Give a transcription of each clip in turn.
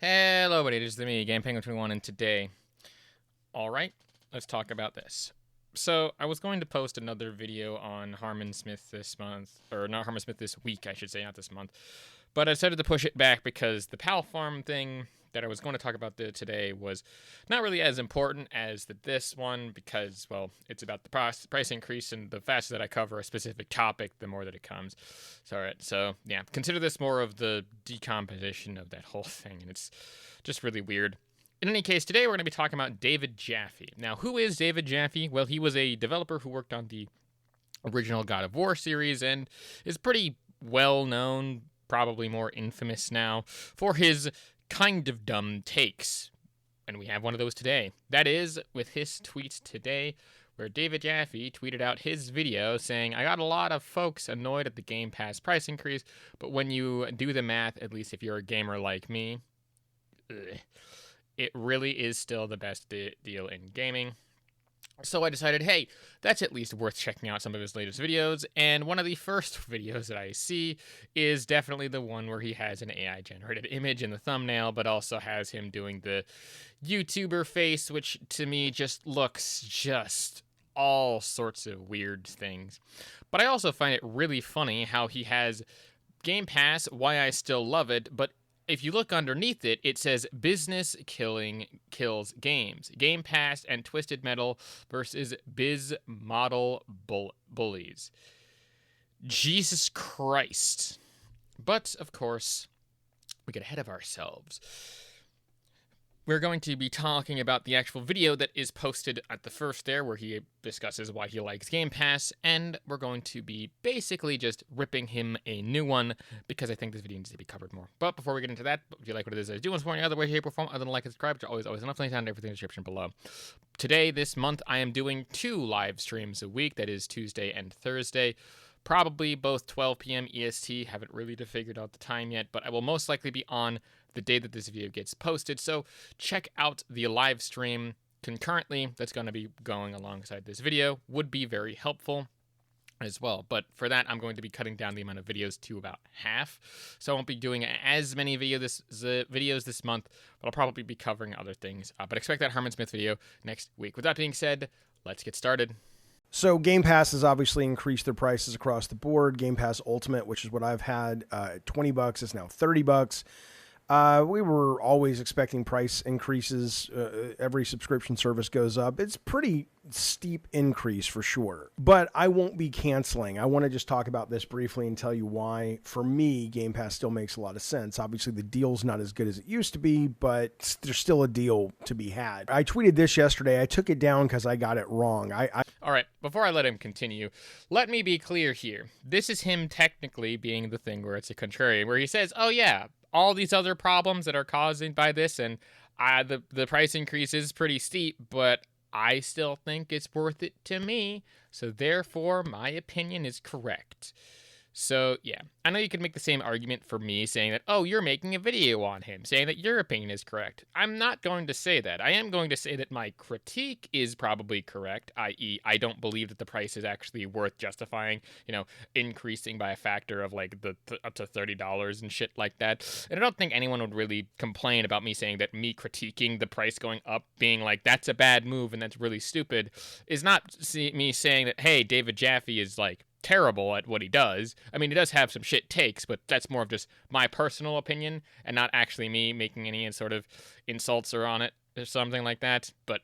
Hello, buddy. It is me, Game Penguin 21, and today, alright, let's talk about this. So, I was going to post another video on Harmon Smith this month, or not Harmon Smith this week, I should say, not this month, but I decided to push it back because the Pal Farm thing that I was going to talk about today was not really as important as this one because, well, it's about the price increase, and the faster that I cover a specific topic, the more that it comes. So yeah, consider this more of the decomposition of that whole thing, and it's just really weird. In any case, today we're going to be talking about David Jaffe. Now, who is David Jaffe? Well, he was a developer who worked on the original God of War series and is pretty well known, probably more infamous now, for his kind of dumb takes. And we have one of those today. That is with his tweet today, where David Jaffe tweeted out his video saying, I got a lot of folks annoyed at the Game Pass price increase, but when you do the math, at least if you're a gamer like me, it really is still the best deal in gaming. So I decided, hey, that's at least worth checking out some of his latest videos, and one of the first videos that I see is definitely the one where he has an AI-generated image in the thumbnail, but also has him doing the YouTuber face, which to me just looks just all sorts of weird things. But I also find it really funny how he has Game Pass, why I still love it, but if you look underneath it, it says business kills games. Game Pass and Twisted Metal versus biz model bullies. Jesus Christ. But, of course, we get ahead of ourselves. We're going to be talking about the actual video that is posted at the first there, where he discusses why he likes Game Pass, and we're going to be basically just ripping him a new one, because I think this video needs to be covered more. But before we get into that, if you like what it is I do in any other way, shape, or form, other than like and subscribe, which are always enough links down in everything in the description below. Today, this month, I am doing 2 live streams a week, that is Tuesday and Thursday. Probably both 12 p.m. EST, haven't really figured out the time yet, but I will most likely be on the day that this video gets posted, so check out the live stream concurrently that's going to be going alongside this video. Would be very helpful as well, but for that I'm going to be cutting down the amount of videos to about half, so I won't be doing as many videos this month, but I'll probably be covering other things, but expect that Harmon Smith video next week. With that being said, let's get started. So Game Pass has obviously increased their prices across the board. Game Pass Ultimate, which is what I've had, $20, is now $30. We were always expecting price increases. Every subscription service goes up. It's pretty steep increase for sure, but I won't be canceling. I want to just talk about this briefly and tell you why. For me, Game Pass still makes a lot of sense. Obviously, the deal's not as good as it used to be, but there's still a deal to be had. I tweeted this yesterday. I took it down because I got it wrong. All right, before I let him continue, let me be clear here. This is him technically being the thing where it's a contrarian, where he says, oh yeah, all these other problems that are caused by this, and the price increase is pretty steep, but I still think it's worth it to me, so therefore my opinion is correct. So, yeah, I know you could make the same argument for me saying that, oh, you're making a video on him, saying that your opinion is correct. I'm not going to say that. I am going to say that my critique is probably correct, i.e., I don't believe that the price is actually worth justifying, increasing by a factor of, like, up to $30 and shit like that. And I don't think anyone would really complain about me saying that me critiquing the price going up, being like, that's a bad move and that's really stupid, is not me saying that, hey, David Jaffe is, like, terrible at what he does. I mean, he does have some shit takes, but that's more of just my personal opinion and not actually me making any sort of insults on it or something like that. But,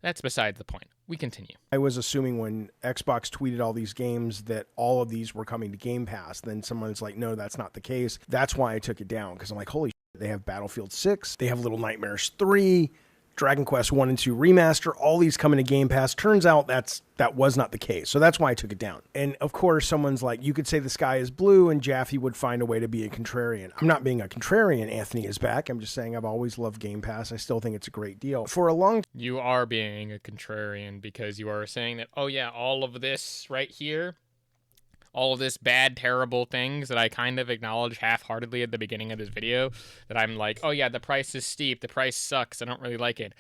that's beside the point. We continue. I was assuming when Xbox tweeted all these games that all of these were coming to Game Pass. Then someone's like, no, that's not the case. That's why I took it down, because I'm like, holy shit, they have Battlefield 6, they have Little Nightmares 3, Dragon Quest 1 and 2 Remaster, all these coming to Game Pass. Turns out that was not the case. So that's why I took it down. And of course, someone's like, you could say the sky is blue and Jaffe would find a way to be a contrarian. I'm not being a contrarian. Anthony is back. I'm just saying I've always loved Game Pass. I still think it's a great deal. For a long time, you are being a contrarian because you are saying that, oh yeah, all of this right here, all of this bad, terrible things that I kind of acknowledge half-heartedly at the beginning of this video, that I'm like, oh yeah, the price is steep, the price sucks, I don't really like it.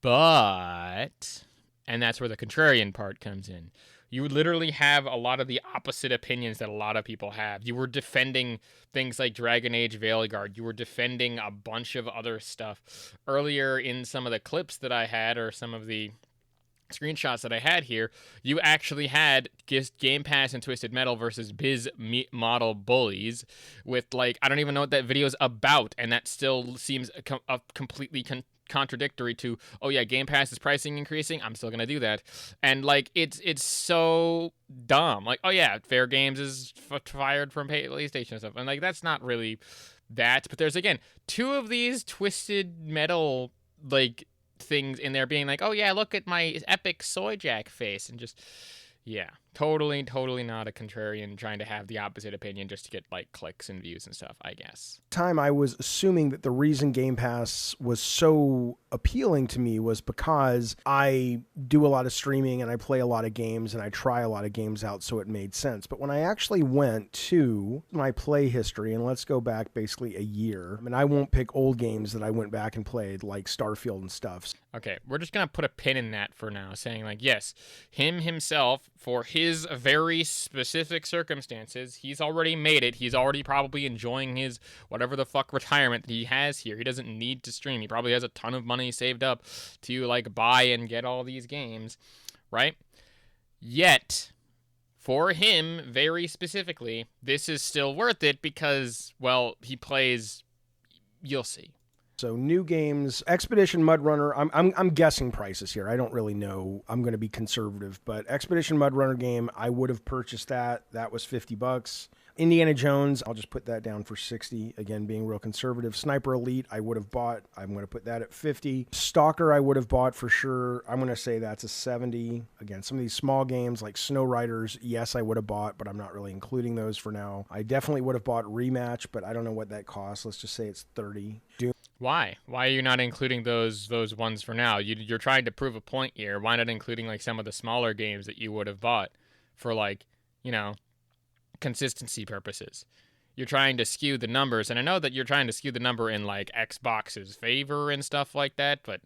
But, and that's where the contrarian part comes in. You literally have a lot of the opposite opinions that a lot of people have. You were defending things like Dragon Age Veilguard. You were defending a bunch of other stuff. Earlier in some of the clips that I had, or some of the screenshots that I had here, you actually had Game Pass and Twisted Metal versus Biz Model Bullies with, like, I don't even know what that video is about, and that still seems completely contradictory to, oh yeah, Game Pass is pricing increasing, I'm still gonna do that. And like, it's so dumb. Like, oh yeah, Fair Games is fired from PlayStation and stuff, and like, that's not really that. But there's, again, two of these Twisted Metal like things in there being like, oh yeah, look at my epic soy jack face, and just, yeah, totally not a contrarian trying to have the opposite opinion just to get like clicks and views and stuff, I guess. Time I was assuming that the reason Game Pass was so appealing to me was because I do a lot of streaming and I play a lot of games and I try a lot of games out, so it made sense. But when I actually went to my play history, and let's go back basically a year, I mean, I won't pick old games that I went back and played like Starfield and stuff. Okay, we're just gonna put a pin in that for now, saying like, yes, himself, for his very specific circumstances, he's already made it. He's already probably enjoying his whatever the fuck retirement that he has here. He doesn't need to stream. He probably has a ton of money saved up to like buy and get all these games, right? Yet, for him very specifically, this is still worth it because, well, he plays, you'll see. So new games, Expedition Mud Runner. I'm guessing prices here. I don't really know. I'm going to be conservative, but Expedition Mud Runner game, I would have purchased that. That was $50. Indiana Jones, I'll just put that down for 60. Again, being real conservative. Sniper Elite, I would have bought. I'm going to put that at 50. Stalker, I would have bought for sure. I'm going to say that's a 70. Again, some of these small games like Snow Riders, yes, I would have bought, but I'm not really including those for now. I definitely would have bought Rematch, but I don't know what that costs. Let's just say it's 30. Doom. Why? Why are you not including those ones for now? You're trying to prove a point here. Why not including like some of the smaller games that you would have bought for, like, you know, consistency purposes? You're trying to skew the numbers, and I know that you're trying to skew the number in like Xbox's favor and stuff like that, but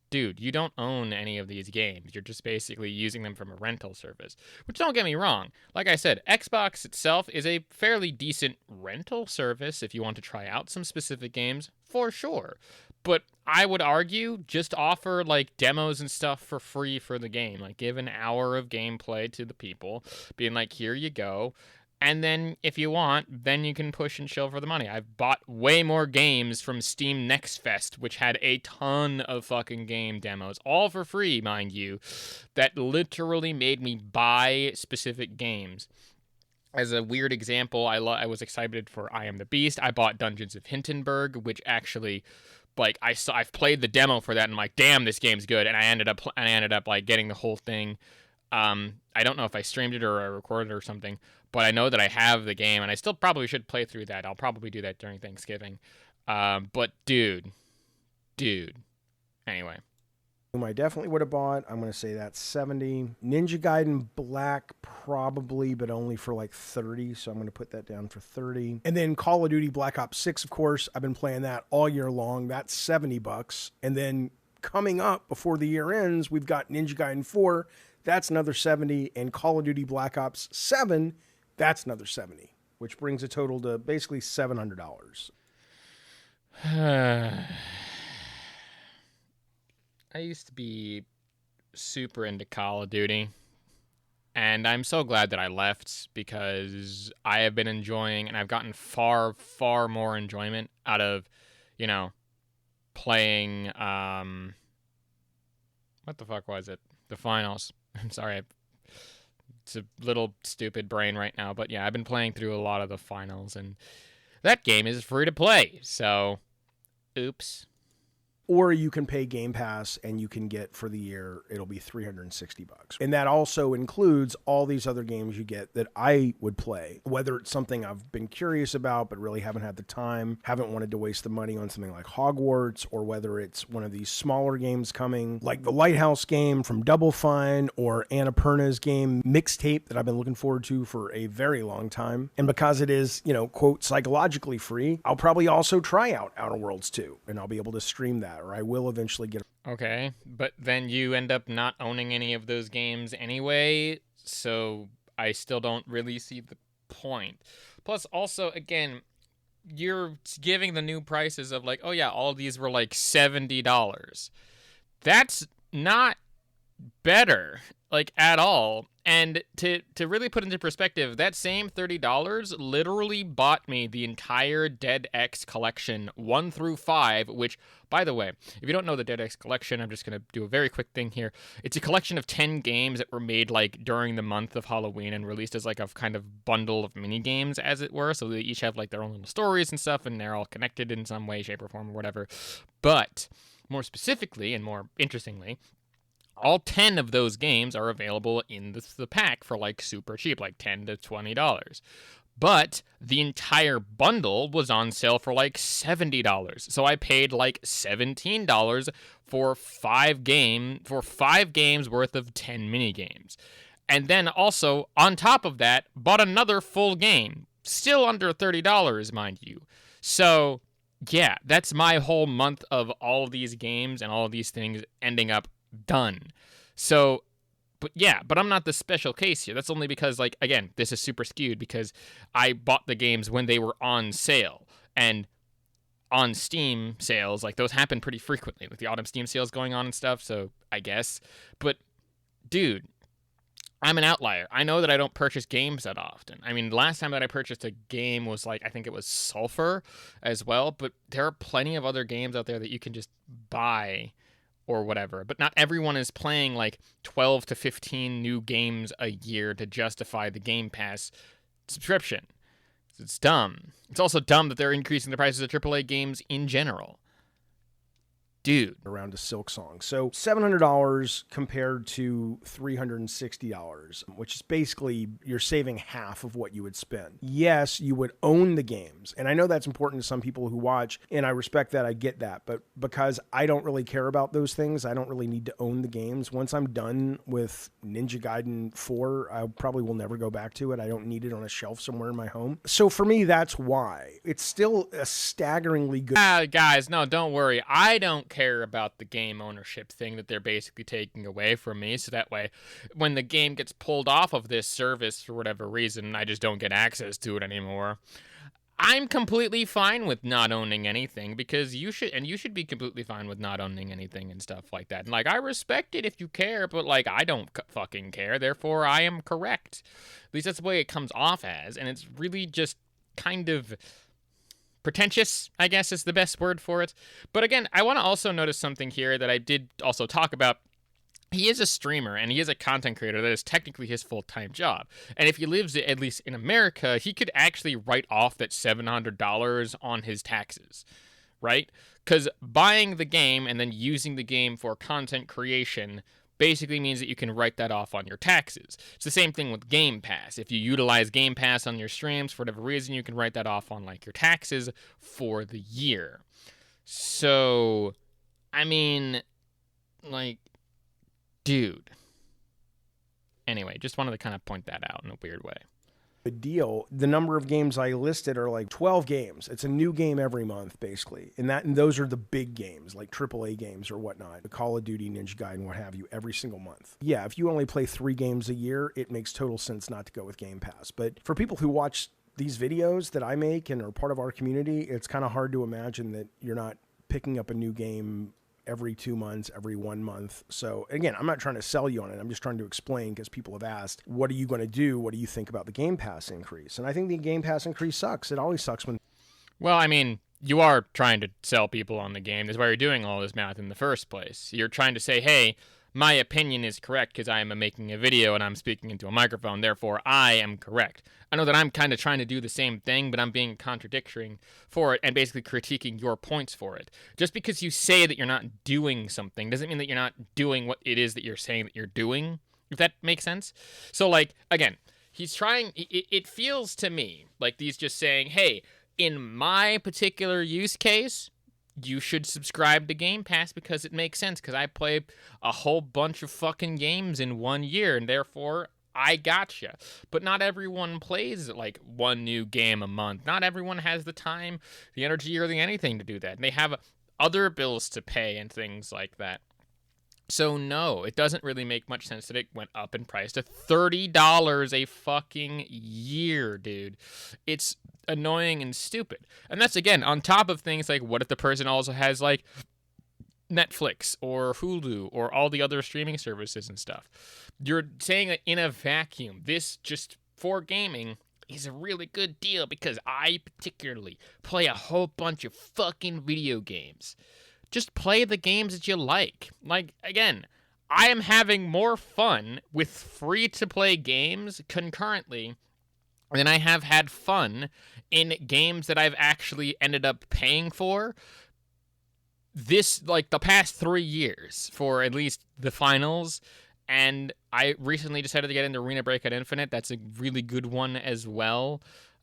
dude, you don't own any of these games. You're just basically using them from a rental service. Which, don't get me wrong, like I said, Xbox itself is a fairly decent rental service if you want to try out some specific games, for sure. But I would argue just offer like demos and stuff for free for the game. Like, give an hour of gameplay to the people, being like, here you go. And then if you want, then you can push and chill for the money. I've bought way more games from Steam Next Fest, which had a ton of fucking game demos, all for free, mind you, that literally made me buy specific games. As a weird example, I was excited for I Am the Beast. I bought Dungeons of Hindenburg, which actually, like, I've played the demo for that, and I'm like, damn, this game's good. And I ended up like getting the whole thing. I don't know if I streamed it or I recorded it or something, but I know that I have the game, and I still probably should play through that. I'll probably do that during Thanksgiving. But dude. Anyway. I definitely would have bought. I'm going to say that's 70. Ninja Gaiden Black probably, but only for like 30. So I'm going to put that down for 30. And then Call of Duty Black Ops 6, of course. I've been playing that all year long. That's $70. And then coming up before the year ends, we've got Ninja Gaiden 4. That's another 70. And Call of Duty Black Ops 7, that's another 70, which brings a total to basically $700. I used to be super into Call of Duty, and I'm so glad that I left, because I have been enjoying, and I've gotten far, far more enjoyment out of, you know, playing, what the fuck was it? The finals. I'm sorry, it's a little stupid brain right now, but yeah, I've been playing through a lot of the finals, and that game is free to play, so oops. Or you can pay Game Pass and you can get for the year, it'll be $360. And that also includes all these other games you get that I would play, whether it's something I've been curious about but really haven't had the time, haven't wanted to waste the money on something like Hogwarts, or whether it's one of these smaller games coming, like the Lighthouse game from Double Fine, or Annapurna's game Mixtape that I've been looking forward to for a very long time. And because it is, you know, quote, psychologically free, I'll probably also try out Outer Worlds 2, and I'll be able to stream that. Or I will eventually get. Okay, but then you end up not owning any of those games anyway, So I still don't really see the point. Plus, also, again, you're giving the new prices of like, oh yeah, all these were like $70. That's not better, like, at all. And to really put into perspective, that same $30 literally bought me the entire Dead X collection 1 through 5, which, by the way, if you don't know the Dead X collection, I'm just going to do a very quick thing here. It's a collection of 10 games that were made like during the month of Halloween and released as like a kind of bundle of mini games, as it were. So they each have like their own little stories and stuff, and they're all connected in some way, shape, or form, or whatever. But more specifically and more interestingly, all 10 of those games are available in the pack for like super cheap, like $10 to $20. But the entire bundle was on sale for like $70. So I paid like $17 for 5 games worth of 10 mini games. And then also on top of that, bought another full game, still under $30, mind you. So yeah, that's my whole month of all of these games and all of these things ending up done. So, but I'm not the special case here. That's only because, like, again, this is super skewed because I bought the games when they were on sale. And on Steam sales, like, those happen pretty frequently with the autumn Steam sales going on and stuff, so I guess. But, dude, I'm an outlier. I know that I don't purchase games that often. I mean, the last time that I purchased a game was like, I think it was Sulphur as well, but there are plenty of other games out there that you can just buy or whatever. But not everyone is playing like 12 to 15 new games a year to justify the Game Pass subscription. It's dumb. It's also dumb that they're increasing the prices of AAA games in general. Dude. Around a Silk Song. So $700 compared to $360, which is basically you're saving half of what you would spend. Yes, you would own the games. And I know that's important to some people who watch, and I respect that. I get that. But because I don't really care about those things, I don't really need to own the games. Once I'm done with Ninja Gaiden 4, I probably will never go back to it. I don't need it on a shelf somewhere in my home. So for me, that's why. It's still a staggeringly good... Guys, no, don't worry. I don't care about the game ownership thing that they're basically taking away from me, so that way when the game gets pulled off of this service for whatever reason, I just don't get access to it anymore. I'm completely fine with not owning anything, because you should be completely fine with not owning anything and stuff like that. And like, I respect it if you care, but like, I don't fucking care, therefore I am correct. At least that's the way it comes off as, and it's really just kind of pretentious, I guess, is the best word for it. But again, I want to also notice something here that I did also talk about. He is a streamer, and he is a content creator. That is technically his full-time job. And if he lives, at least in America, he could actually write off that $700 on his taxes, right? Because buying the game and then using the game for content creation basically means that you can write that off on your taxes. It's the same thing with Game Pass. If you utilize Game Pass on your streams for whatever reason, you can write that off on like your taxes for the year. So, I mean, like, dude. Anyway, just wanted to kind of point that out in a weird way. A deal. The number of games I listed are like 12 games. It's a new game every month, basically. And those are the big games, like AAA games or whatnot. Call of Duty, Ninja Gaiden, what have you, every single month. Yeah, if you only play 3 games a year, it makes total sense not to go with Game Pass. But for people who watch these videos that I make and are part of our community, it's kind of hard to imagine that you're not picking up a new game every 2 months, every 1 month. So again, I'm not trying to sell you on it. I'm just trying to explain, because people have asked, what are you going to do? What do you think about the Game Pass increase? And I think the Game Pass increase sucks. It always sucks when... Well, I mean, you are trying to sell people on the game. That's why you're doing all this math in the first place. You're trying to say, hey, my opinion is correct because I am making a video and I'm speaking into a microphone, therefore I am correct. I know that I'm kind of trying to do the same thing, but I'm being contradictory for it and basically critiquing your points for it. Just because you say that you're not doing something doesn't mean that you're not doing what it is that you're saying that you're doing, if that makes sense. So, like, again, he's trying, it feels to me like he's just saying, hey, in my particular use case, you should subscribe to Game Pass because it makes sense, because I play a whole bunch of fucking games in 1 year, and therefore I gotcha. But not everyone plays like one new game a month. Not everyone has the time, the energy, or the anything to do that. And they have other bills to pay and things like that. So no, it doesn't really make much sense that it went up in price to $30 a fucking year, dude. It's annoying and stupid. And that's, again, on top of things like, what if the person also has, like, Netflix or Hulu or all the other streaming services and stuff? You're saying that in a vacuum, this just for gaming is a really good deal because I particularly play a whole bunch of fucking video games. Just play the games that you like. Like, again, I am having more fun with free-to-play games concurrently than I have had fun in games that I've actually ended up paying for this, like, the past 3 years for at least the finals. And I recently decided to get into Arena Breakout Infinite. That's a really good one as well.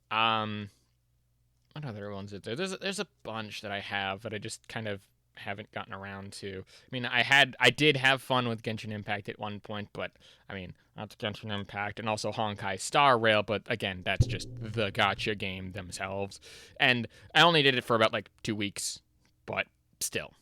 What other ones is there? There's a bunch that I have that I just kind of haven't gotten around to. I mean, I did have fun with Genshin Impact at one point, but I mean, that's Genshin Impact and also Honkai Star Rail, but again, that's just the gacha game themselves. And I only did it for about like 2 weeks, but still.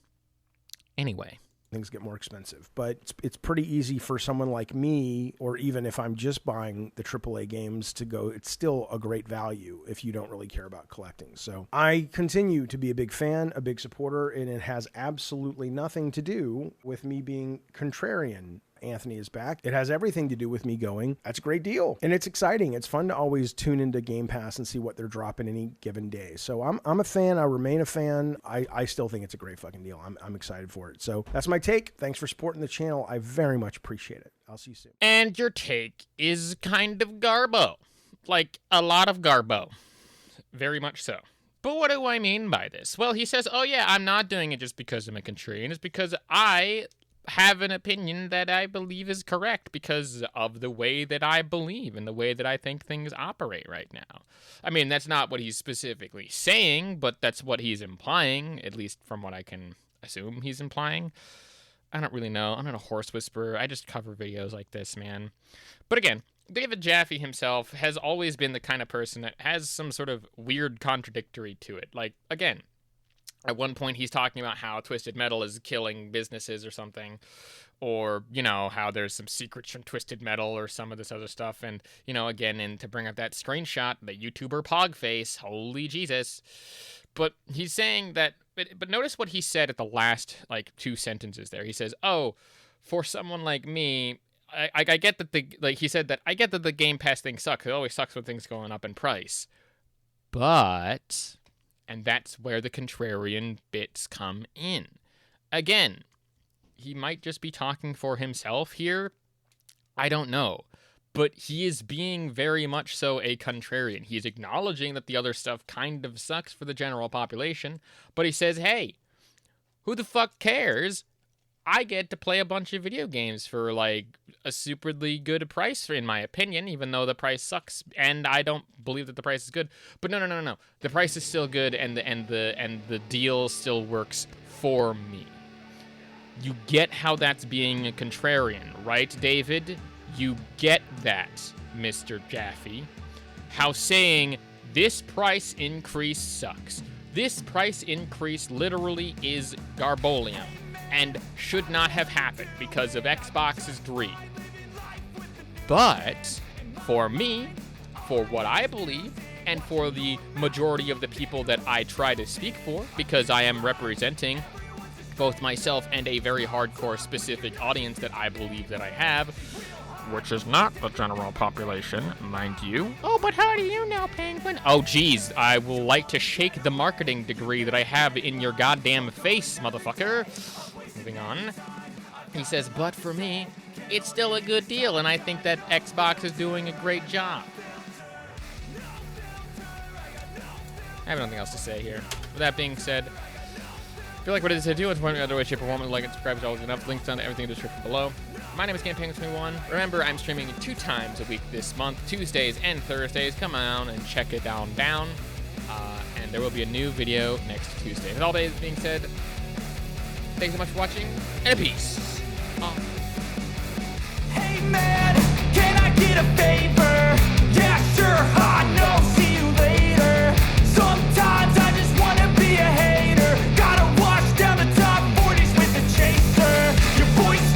Anyway, things get more expensive, but it's pretty easy for someone like me, or even if I'm just buying the AAA games, to go, it's still a great value if you don't really care about collecting. So I continue to be a big fan, a big supporter, and it has absolutely nothing to do with me being contrarian. Anthony is back. It has everything to do with me going, that's a great deal. And it's exciting. It's fun to always tune into Game Pass and see what they're dropping any given day. So I'm a fan. I remain a fan. I still think it's a great fucking deal. I'm excited for it. So that's my take. Thanks for supporting the channel. I very much appreciate it. I'll see you soon. And your take is kind of garbo. Like, a lot of garbo. Very much so. But what do I mean by this? Well, he says, oh yeah, I'm not doing it just because I'm a contrarian. It's because I have an opinion that I believe is correct because of the way that I believe and the way that I think things operate right now. I mean, that's not what he's specifically saying, but that's what he's implying, at least from what I can assume he's implying. I don't really know. I'm not a horse whisperer. I just cover videos like this, man. But again, David Jaffe himself has always been the kind of person that has some sort of weird contradictory to it. Like, again, at one point, he's talking about how Twisted Metal is killing businesses or something, or, you know, how there's some secrets from Twisted Metal or some of this other stuff. And, you know, again, and to bring up that screenshot, the YouTuber Pogface, holy Jesus. But he's saying that, but notice what he said at the last, like, 2 sentences there. He says, oh, for someone like me, I get that he said that, I get that the Game Pass thing sucks. It always sucks when things going up in price. But, and that's where the contrarian bits come in. Again, he might just be talking for himself here. I don't know. But he is being very much so a contrarian. He's acknowledging that the other stuff kind of sucks for the general population. But he says, hey, who the fuck cares? I get to play a bunch of video games for, like, a superly good price, in my opinion, even though the price sucks, and I don't believe that the price is good. But no. The price is still good, and the deal still works for me. You get how that's being a contrarian, right, David? You get that, Mr. Jaffe. How saying this price increase sucks. This price increase literally is garbolium and should not have happened because of Xbox's greed. But for me, for what I believe, and for the majority of the people that I try to speak for, because I am representing both myself and a very hardcore specific audience that I believe that I have, which is not the general population, mind you. Oh, but how do you know, Penguin? Oh, geez, I will like to shake the marketing degree that I have in your goddamn face, motherfucker. Moving on. He says, but for me, it's still a good deal, and I think that Xbox is doing a great job. I have nothing else to say here. With that being said, if you like what it is to do, it's one other way, shape, or form, like and subscribe is always enough. Links down to everything in the description below. My name is GamePenguin21. Remember, I'm streaming 2 times a week this month, Tuesdays and Thursdays. Come on and check it down. And there will be a new video next Tuesday. With all that being said, thanks so much for watching, and peace. Hey man, can I get a favor? Yeah, sure, I know, see you later. Sometimes I just wanna be a hater. Gotta wash down the top 40s with a chaser. Your voice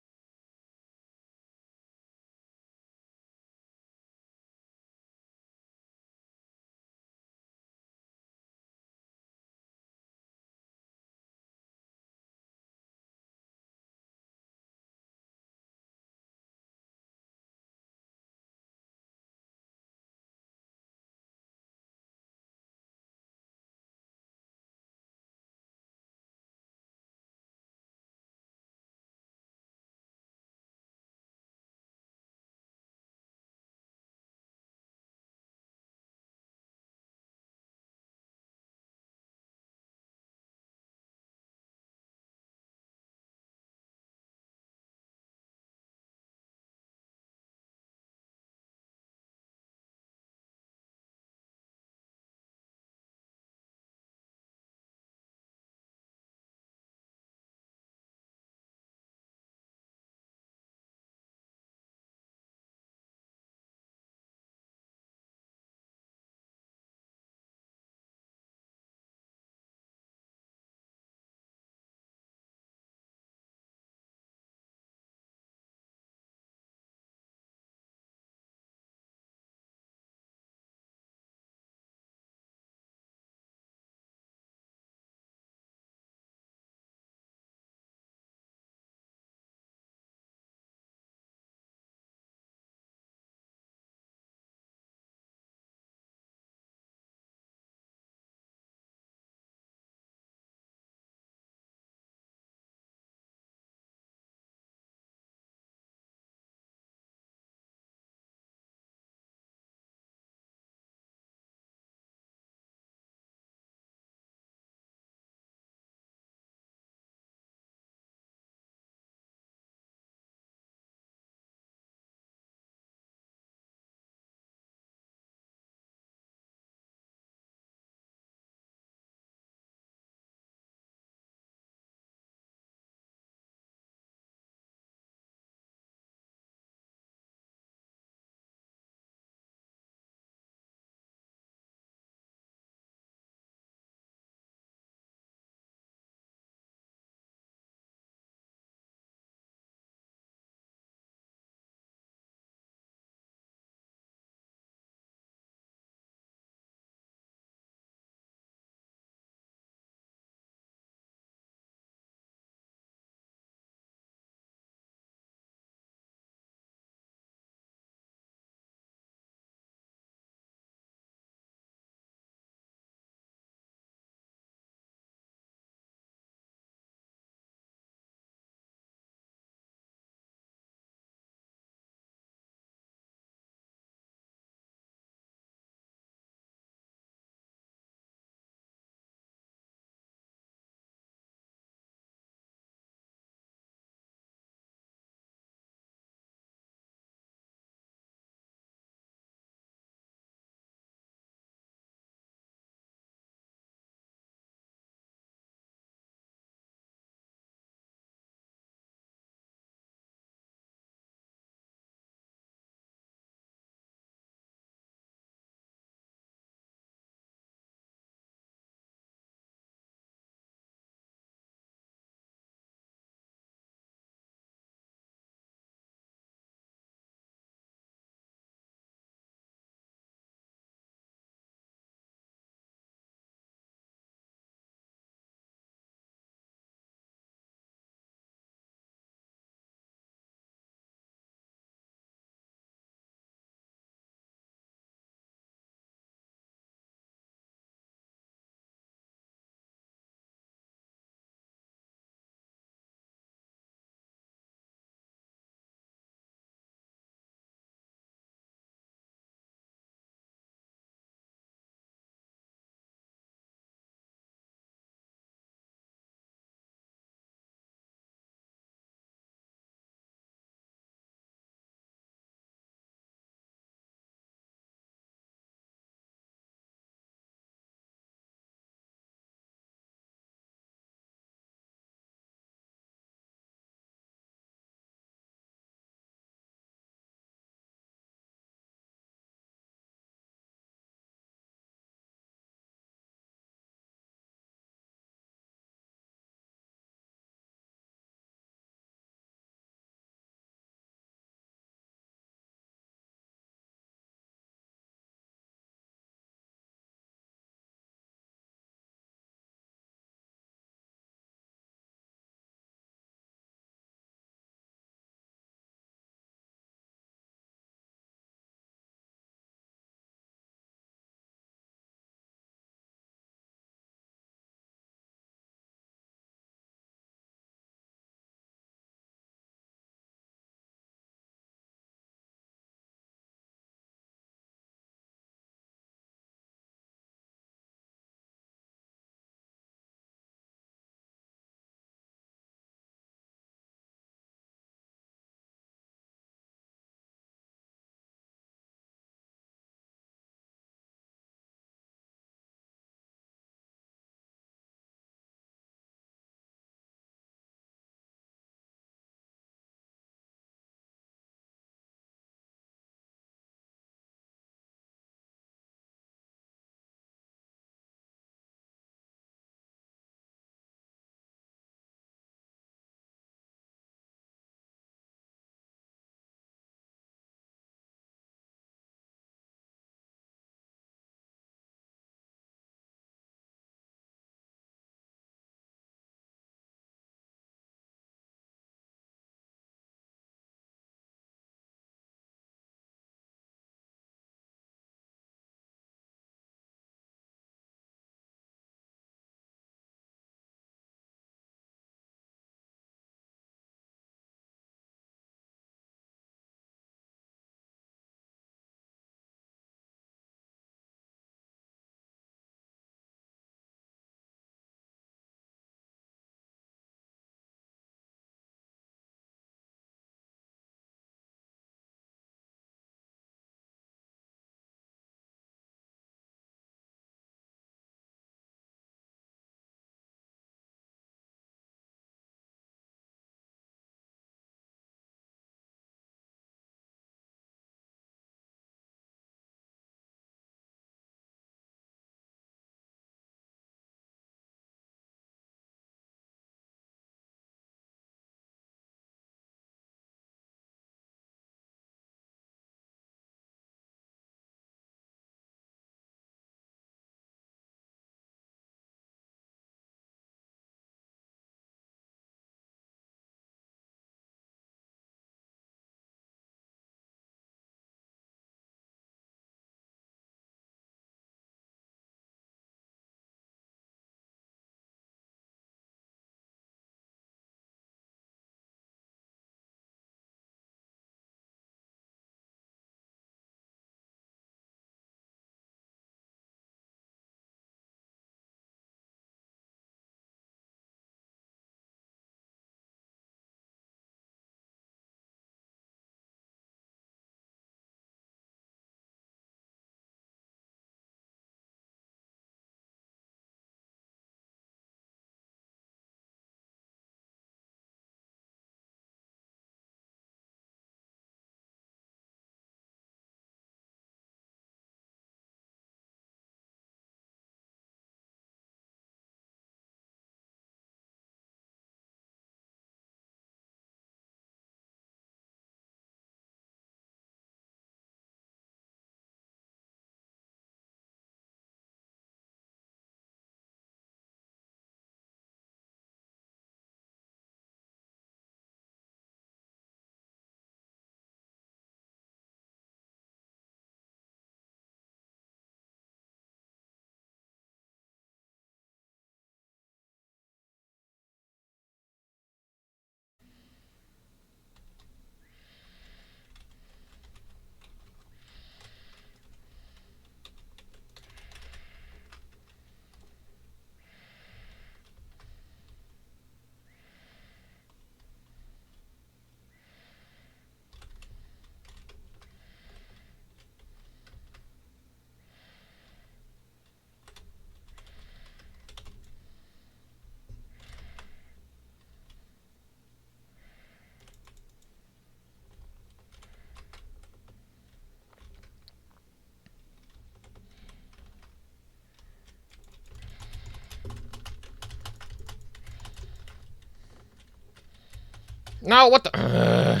No, what the?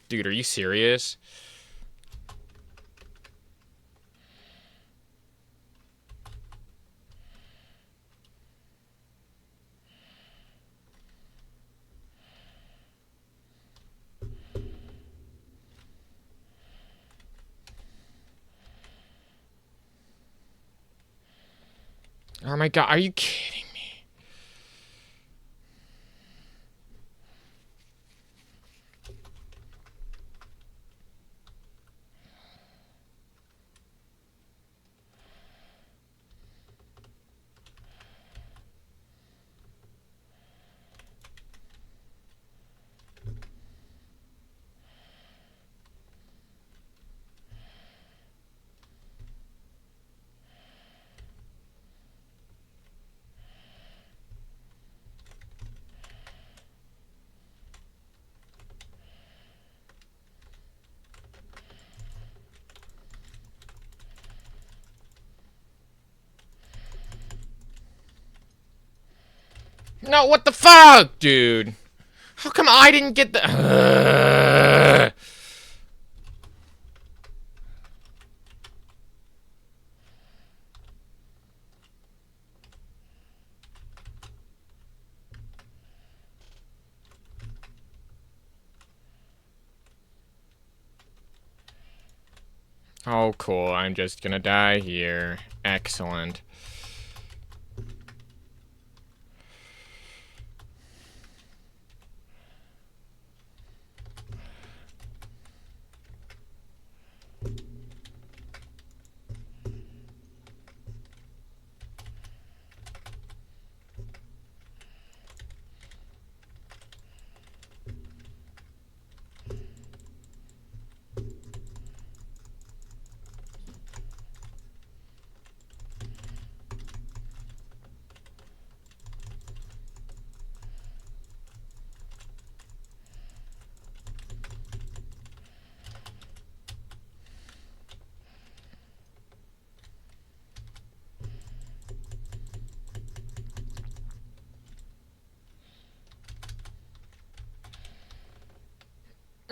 Dude, are you serious? Oh my god, are you kidding me? No, what the fuck, dude? How come I didn't get the... Oh, cool. I'm just gonna die here. Excellent.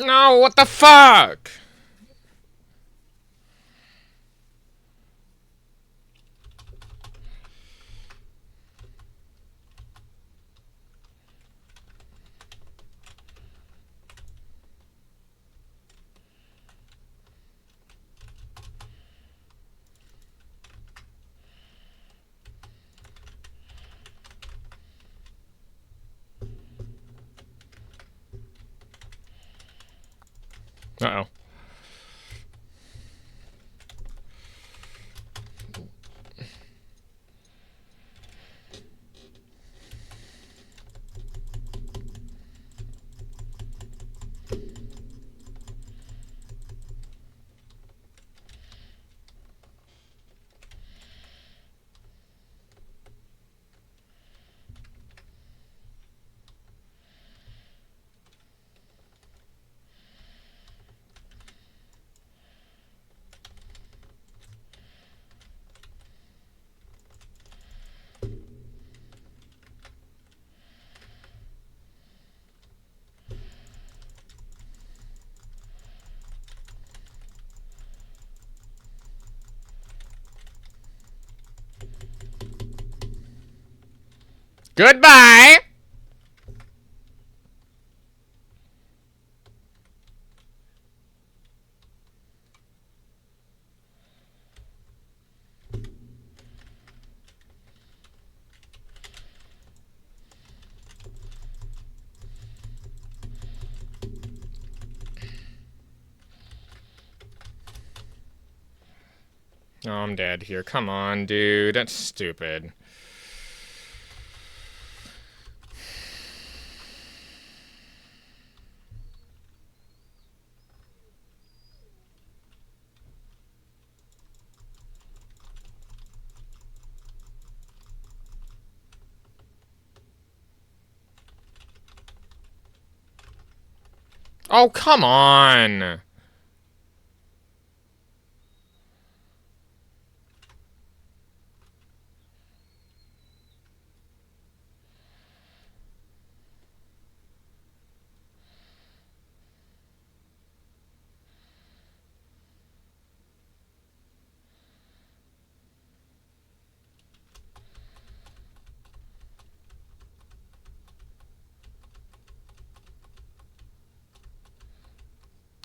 No, what the fuck? Uh-oh. Goodbye! Oh, I'm dead here. Come on, dude. That's stupid. Oh, come on!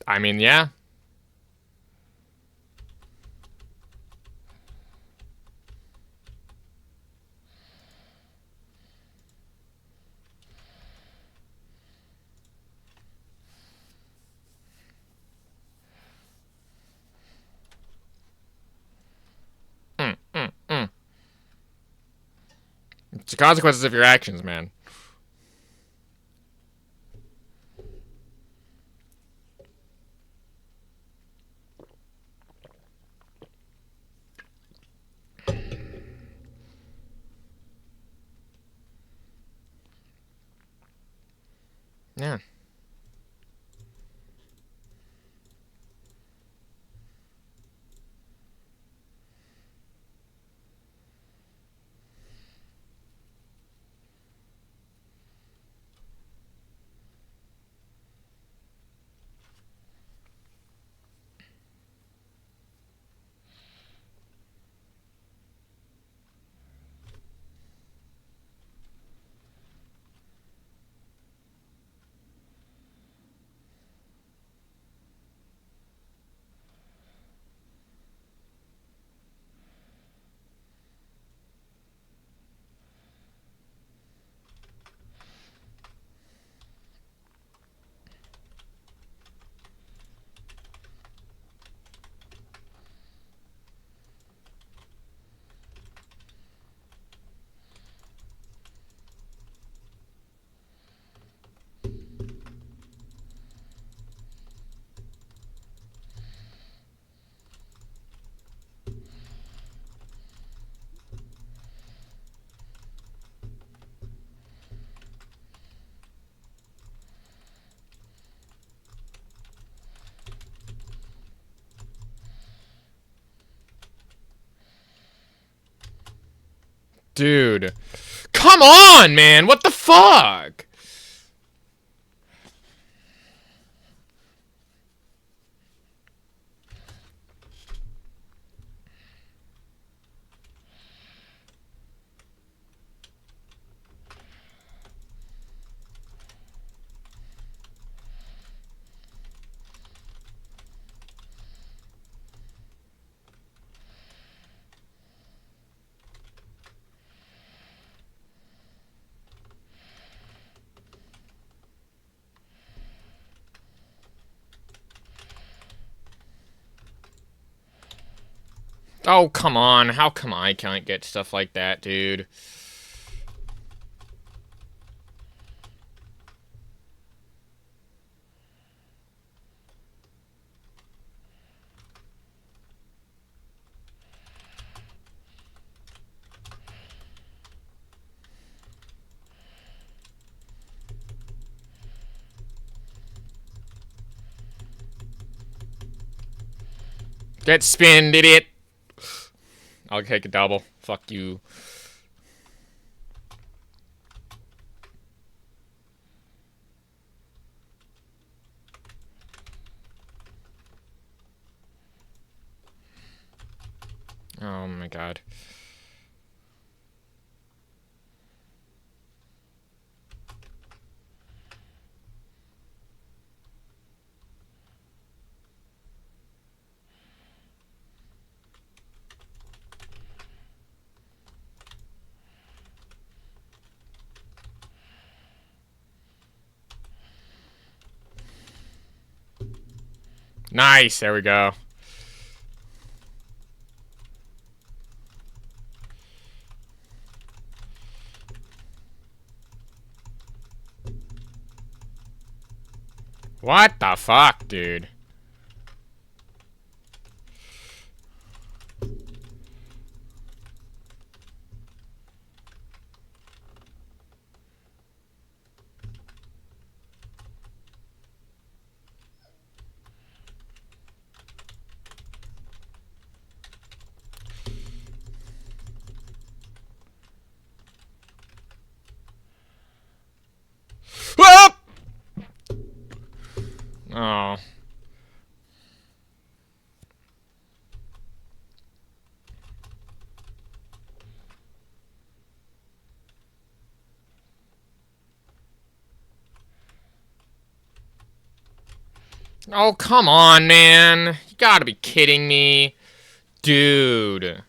I mean, yeah. It's the consequences of your actions, man. Yeah. Dude. Come on, man. What the fuck? Oh, come on. How come I can't get stuff like that, dude? Get spinned, idiot. I'll take a double. Fuck you. Oh my god. Nice. There we go. What the fuck, dude? Ah! Oh. Oh, come on, man. You gotta be kidding me. Dude.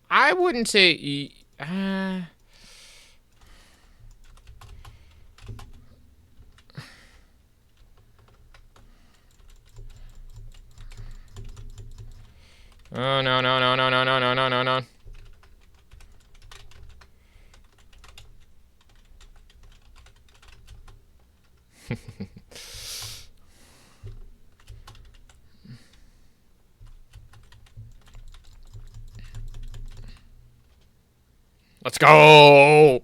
I wouldn't say. Oh, no, no, no, no, no, no, no, no, no, no. Let's go!